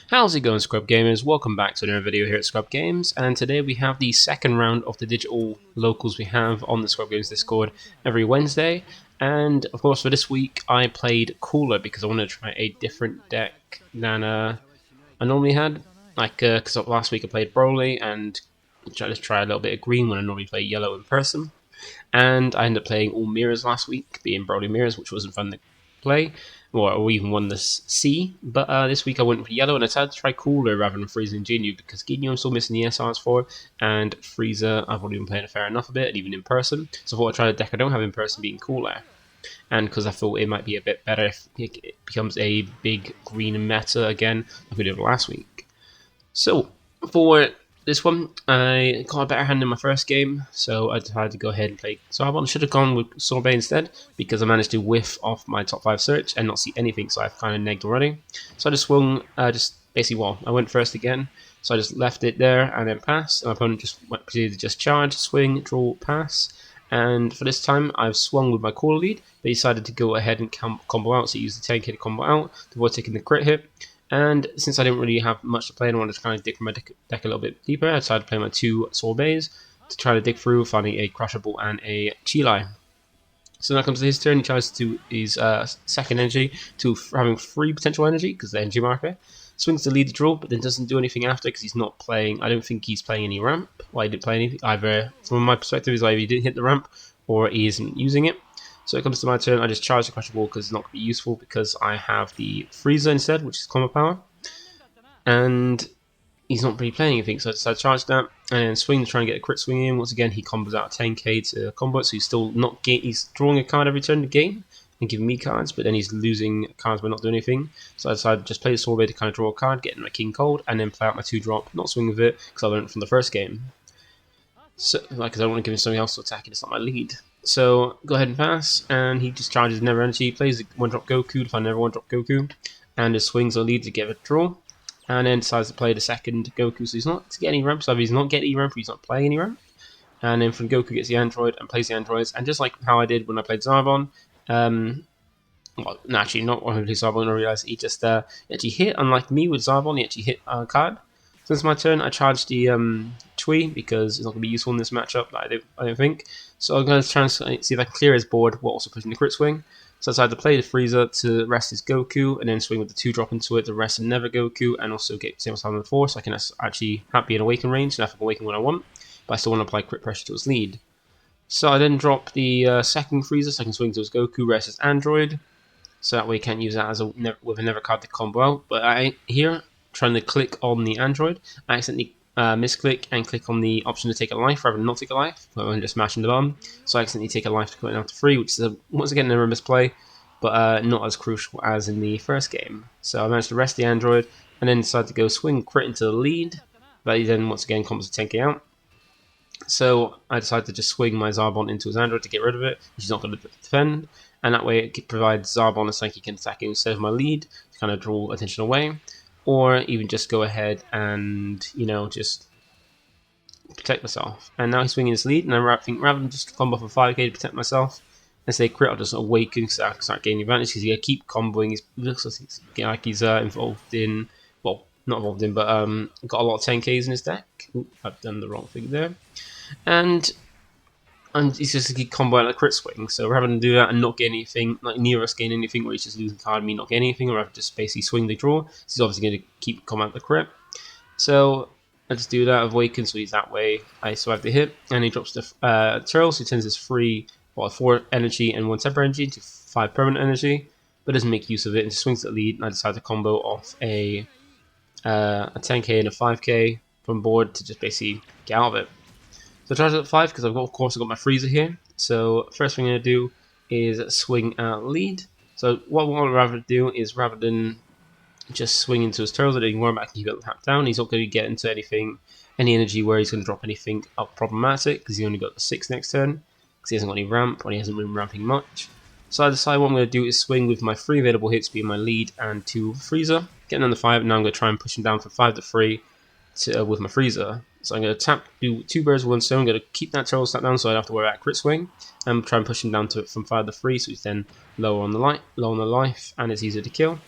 How's it going, Scrub Gamers? Welcome back to another video here at Scrub Games, and today we have the second round of the digital locals we have on the Scrub Games Discord every Wednesday. And of course, for this week, I played Cooler because I wanted to try a different deck than I normally had. Because last week I played Broly and tried to try a little bit of green when I normally play yellow in person. And I ended up playing all mirrors last week, being Broly mirrors, which wasn't fun to play, or even won this C. But this week I went for yellow, and I decided to try Cooler rather than Frieza and Ginyu because Ginyu I'm still missing the SRs for, and Frieza I've already been playing a fair enough of it, and even in person. So I thought I'd try a deck I don't have in person being Cooler. And because I thought it might be a bit better if it becomes a big green meta again, like we did last week. So for this one, I got a better hand in my first game, so I decided to go ahead and play Zarbon. Should have gone with Sorbet instead, because I managed to whiff off my top 5 search and not see anything, so I've kind of negged already. So I just swung, I went first again, so I just left it there and then passed. And my opponent just proceeded to just charge, swing, draw, pass. And for this time, I've swung with my core lead, but decided to go ahead and combo out, so I used the 10k to combo out to avoid taking the crit hit. And since I didn't really have much to play and I wanted to kind of dig my deck a little bit deeper, I decided to play my 2 Sorbets to try to dig through, finding a Crushable and a Chilai. So now comes to his turn. He tries to his second energy to having 3 potential energy because the energy marker. Swings to lead the draw, but then doesn't do anything after because he's not playing. I don't think he's playing any ramp. Well, he didn't play anything. Either, from my perspective, is either he didn't hit the ramp or he isn't using it. So it comes to my turn, I just charge the Crushable because it's not going to be useful because I have the Frieza instead, which is combo power. And he's not really playing anything, so I decided to charge that and then swing to try and get a crit swing in. Once again, he combos out 10k to combo it, so he's still not he's drawing a card every turn to gain and giving me cards, but then he's losing cards by not doing anything. So I decided to just play the Sorbet to kind of draw a card, get in my King Cold, and then play out my 2-drop, not swing with it because I learned from the first game. So, because I don't want to give him something else to attack it, it's not my lead. So go ahead and pass, and he just charges Never Energy, plays the 1-drop Goku to find another 1-drop Goku, and just swings or lead to get a draw, and then decides to play the second Goku, so he's not getting any ramp, so he's not getting any ramp, he's not playing any ramp, and then from Goku gets the Android and plays the Androids, and just like how I did when I played Zarbon, well, no, actually not when I played Zarbon, I realised he just actually hit, unlike me with Zarbon, he actually hit a card. So it's my turn. I charge the Chui because it's not going to be useful in this matchup. I don't think. So I'm going to try and see if I can clear his board while also pushing the crit swing. So I decided to play the Frieza to rest his Goku and then swing with the 2-drop into it to rest and never Goku and also get same time on the 4 so I can actually be in Awaken range and I can Awaken when I want. But I still want to apply crit pressure to his lead. So I then drop the second Frieza so I can swing to his Goku, rest his Android. So that way you can't use that as with a never card to combo out. But here, trying to click on the Android, I accidentally misclick and click on the option to take a life rather than not take a life, I'm just mashing the button. So I accidentally take a life to put it down to 3, which is once again another misplay, but not as crucial as in the first game. So I managed to rest the Android and then decided to go swing crit into the lead, but he then once again combos a 10k out. So I decided to just swing my Zarbon into his Android to get rid of it, which is not going to defend, and that way it provides Zarbon a psychic attack instead of my lead to kind of draw attention away. Or even just go ahead and, just protect myself. And now he's swinging his lead, and I think rather than just combo for 5k to protect myself, and say crit, I'll just Awaken so I can start gaining advantage because he's going to keep comboing. He looks like he's involved in, well, not involved in, but got a lot of 10ks in his deck. Ooh, I've done the wrong thing there. And he's just keep comboing a crit swing. So rather than do that and not get anything, like neither us gain anything, where he's just losing card, me not getting anything, or rather just basically swing the draw. So he's obviously going to keep comboing the crit. So I just do that, Awaken, so he's that way. I survive the hit, and he drops the Turtle, so he turns his 4 energy and 1 temporary energy to 5 permanent energy, but doesn't make use of it and just swings the lead. And I decide to combo off a 10k and a 5k from board to just basically get out of it. So I charge at 5 because of course I've got my Frieza here. So first thing I'm going to do is swing out lead. So what I would rather do is rather than just swing into his turtles, I don't worry about, I can keep it tapped down. He's not going to get into any energy where he's going to drop anything up problematic because he only got the 6 next turn because he hasn't got any ramp or he hasn't been ramping much. So I decide what I'm going to do is swing with my 3 available hits being my lead and 2 Frieza, getting on the 5, and now I'm going to try and push him down from 5 to 3 with my Frieza. So I'm going to do 2 birds with 1 stone. I'm going to keep that turtle stat down so I don't have to worry about crit swing, and try and push him down from 5 to 3 so he's then lower on the life, and it's easier to kill.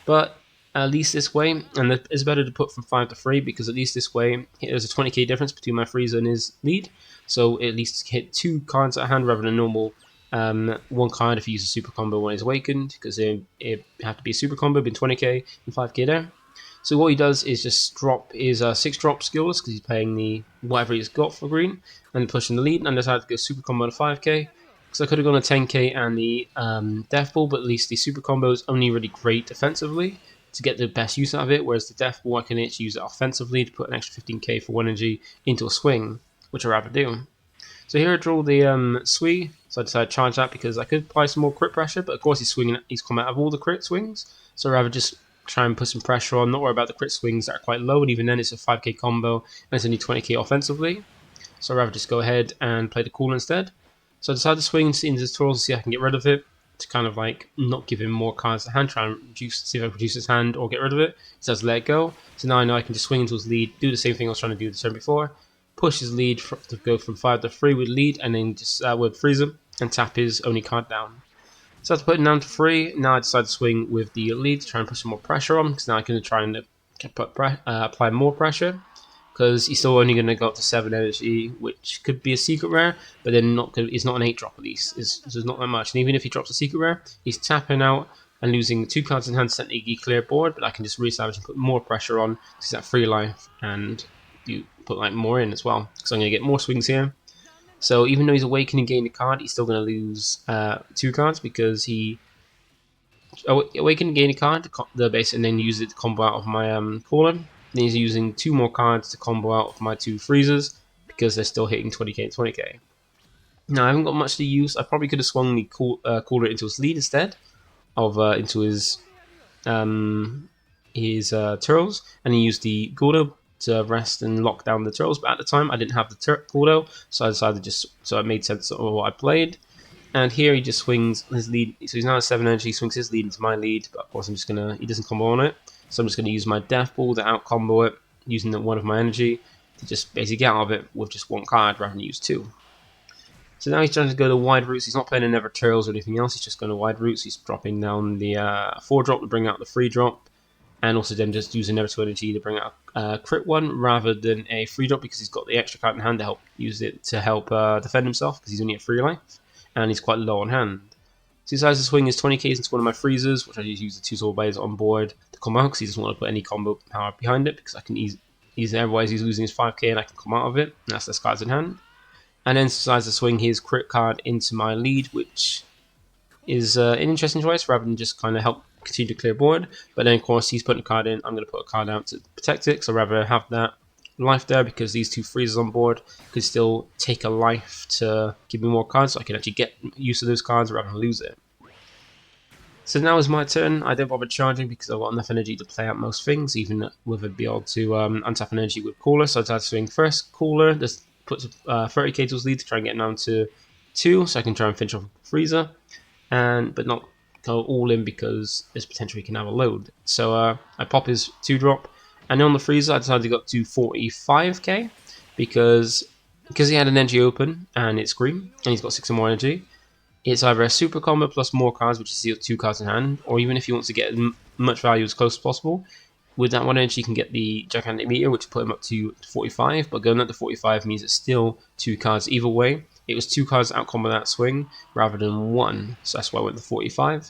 But at least this way, and it's better to put from 5 to 3 because at least this way there's a 20k difference between my freezer and his lead, so at least hit 2 cards at hand rather than normal 1 card if you use a super combo when he's awakened, because it have to be a super combo, being 20k and 5k there. So what he does is just drop his 6 drop skills because he's paying the whatever he's got for green and pushing the lead, and decided to go super combo to 5k. So I could have gone a 10k and the Death Ball, but at least the super combo is only really great defensively to get the best use out of it, whereas the Death Ball I can actually use it offensively to put an extra 15k for 1 energy into a swing, which I'd rather do. So here I draw the Sui, so I decided to charge that because I could apply some more crit pressure, but of course he's come out of all the crit swings, so I'd rather just try and put some pressure on, not worry about the crit swings that are quite low, and even then it's a 5k combo, and it's only 20k offensively, so I'd rather just go ahead and play the Cooler instead. So I decided to swing into his Twirls to see if I can get rid of it, to kind of like not give him more cards to hand, try and see if I can reduce his hand or get rid of it. So I just let it go. So now I know I can just swing into his lead, do the same thing I was trying to do the turn before, push his lead to go from 5 to 3 with lead, and then just would freeze him and tap his only card down. So I have to put him down to 3. Now I decide to swing with the lead to try and put some more pressure on, because now I can try and apply more pressure, because he's still only going to go up to 7 energy, which could be a secret rare, but then it's not an 8 drop at least. There's not that much, and even if he drops a secret rare, he's tapping out and losing 2 cards in hand to technically clear board, but I can just re-establish and put more pressure on, because he's at 3 life, and you put like more in as well, because I'm going to get more swings here. So even though he's awakening gain a card, he's still going to lose 2 cards, because he awaken gain a card, the base, and then use it to combo out of my Cooler. Then he's using 2 more cards to combo out of my 2 freezers, because they're still hitting 20k and 20k. Now I haven't got much to use. I probably could have swung the Cooler into his lead instead of into his Turtles, and he used the Gordo to rest and lock down the Turtles. But at the time I didn't have the Gordo, so I decided so it made sense of what I played. And here he just swings his lead, so he's now at 7 energy, he swings his lead into my lead, but of course he doesn't combo on it, so I'm just going to use my Death Ball to out combo it, using one of my energy to just basically get out of it with just 1 card rather than use 2. So now he's trying to go to wide routes. He's not playing a Never Turtles or anything else, he's just going to wide routes. He's dropping down the 4 drop to bring out the 3 drop, and also then just using Never 2 energy to bring out a crit 1 rather than a 3 drop, because he's got the extra card in hand to help use it to help defend himself, because he's only at 3 life. And he's quite low on hand. So he decides to swing his 20k into one of my freezers, which I just use the 2 Soul Blades on board to come out, because he doesn't want to put any combo power behind it, because I can otherwise he's losing his 5k and I can come out of it, and that's less cards in hand. And then decides to swing his crit card into my lead, which is an interesting choice rather than just kind of help continue to clear board. But then of course he's putting a card in, I'm going to put a card out to protect it, so I'd rather have that life there, because these 2 freezers on board could still take a life to give me more cards, so I can actually get use of those cards rather than lose it. So now is my turn. I don't bother charging because I've got enough energy to play out most things, even with it be able to untap energy with Cooler. So I decided to swing first Cooler, just puts 30k to his lead to try and get down to 2, so I can try and finish off Freezer, but not go all in because there's potential he can have a load. So I pop his 2 drop. And on the freezer, I decided to go up to 45k because he had an energy open and it's green and he's got 6 or more energy. It's either a super combo plus more cards, which is 2 cards in hand, or even if he wants to get much value as close as possible, with that 1 energy, you can get the gigantic meteor, which will put him up to 45. But going up to 45 means it's still 2 cards either way. It was 2 cards out combo that swing rather than 1, so that's why I went to 45.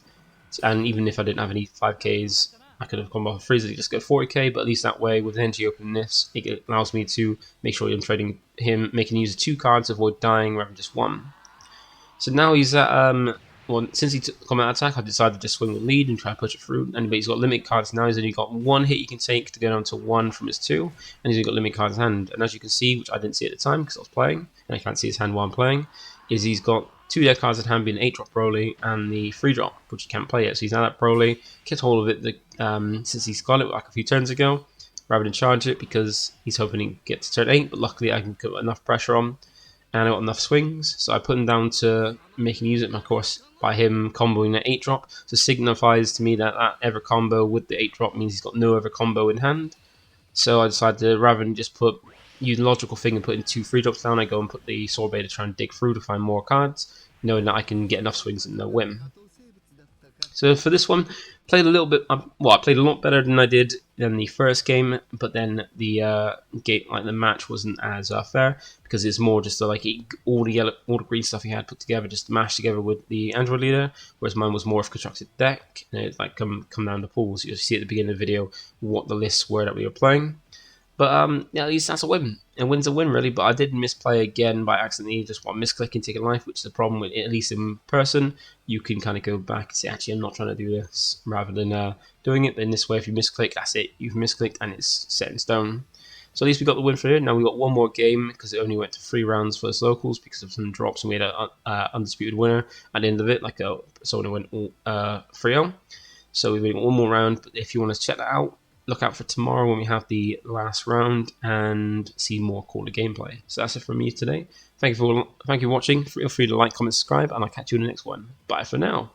And even if I didn't have any 5ks, I could have gone off a freezer to just go 40k, but at least that way, with energy opening this, it allows me to make sure I'm trading him, making use of 2 cards to avoid dying rather than just 1. So now he's at, well, since he took combat attack, I decided to just swing the lead and try to push it through. And he's got limit cards now, he's only got 1 hit he can take to go down to 1 from his 2, and he's only got limit cards in hand. And as you can see, which I didn't see at the time because I was playing, and I can't see his hand while I'm playing, is he's got 2 dead cards in hand, being 8 drop Broly and the 3 drop, which he can't play yet. So he's now at Broly, kept hold of it since he's got it like a few turns ago, rather than charge it because he's hoping he gets to turn 8. But luckily, I can put enough pressure on, and I got enough swings, so I put him down to make him use it. And of course, by him comboing the 8 drop, so signifies to me that ever combo with the 8 drop means he's got no other combo in hand. So I decided to, rather than just use a logical thing and putting 2 3 drops down, I go and put the Sword Blade to try and dig through to find more cards, knowing that I can get enough swings and no win. So for this one, Played a little bit. Well, I played a lot better than I did in the first game, but then the game, like the match, wasn't as fair because it's more just like all the yellow, all the green stuff he had put together, just mashed together with the android leader. Whereas mine was more of a constructed deck, and it like come down to pools. You'll see at the beginning of the video what the lists were that we were playing. But yeah, at least that's a win. A win's a win, really. But I did misplay again by accidentally, just while misclicking, taking life, which is a problem with it, at least in person. You can kind of go back and say, actually, I'm not trying to do this, rather than doing it. Then this way, if you misclick, that's it. You've misclicked and it's set in stone. So at least we got the win for here. Now we got one more game because it only went to 3 rounds for us locals because of some drops, and we had an undisputed winner at the end of it, like someone who went all 3-0. So we've got one more round. But if you want to check that out, look out for tomorrow when we have the last round and see more Caller gameplay. So that's it from me today. Thank you for watching. Feel free to like, comment, subscribe, and I'll catch you in the next one. Bye for now.